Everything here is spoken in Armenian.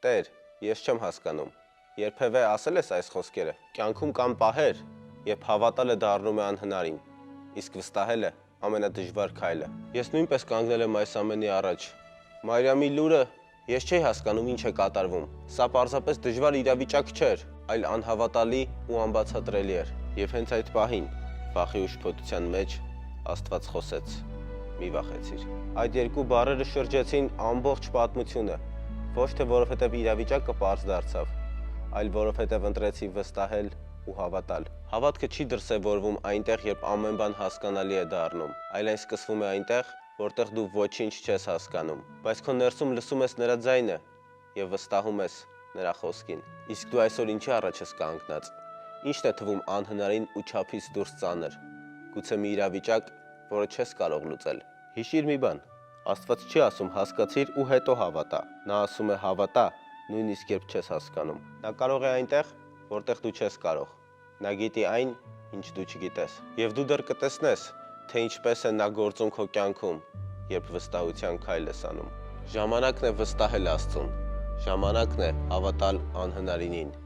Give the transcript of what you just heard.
Տեր, ես չեմ հասկանում, երբևէ ասել ես այս խոսքերը, կյանքում կան պահեր, երբ հավատալը դառնում է անհնարին, իսկ վստահելը ամենադժվար քայլը։ Ես նույնպես կանգնել եմ այս ամենի առաջ։ Մարիամի լուրը ես չէի հասկանում ինչ է կատարվում։ Սա պարզապես դժվար իրավիճակ չէր, այլ անհավատալի ու անբացատրելի էր։ Եվ հենց այդ պահին, վախի ու շփոթության մեջ, Աստված խոսեց. «Մի վախեցիր»։ Այդ երկու բառերը շրջեցին ամբողջ պատմությունը, ոչ թե որովհետև իրավիճակը պարզ դարձավ, այլ որովհետև ընտրեցի վստահել ու հավատալ։ Հավատքը չի դրսևորվում այնտեղ, երբ ամեն բան հասկանալի է դառնում, այլ այն սկսվում է այնտեղ, որտեղ դու ոչինչ չես հասկանում, բայց քո ներսում լսում ես նրա ձայնը և վստահում ես նրա խոսքին։ Իսկ դու այսօր ինչի առաջ ես կանգնած։ Ի՞նչն է թվում անհնարին ու չափից դուրս ծանր։ Գուցե մի իրավիճակ, որը չես կարող լուծել։ Հիշիր մի բան, Աստված չի ասում հասկացիր ու հետո հավատա։ Նա ասում է հավատա, նույնիսկ երբ չես հասկանում։ Նա կարող է այնտեղ, որտեղ դու չես կարող։ Նա գիտի այն, ինչ դու չգիտես։ Եվ դու դեռ կտեսնես, թե ինչպես է նա գործում քո կյանքում, երբ վստահության քայլ ես անում։ Ժամանակն է վստահել Աստծուն։ Ժամանակն է հավատալ անհնարինին։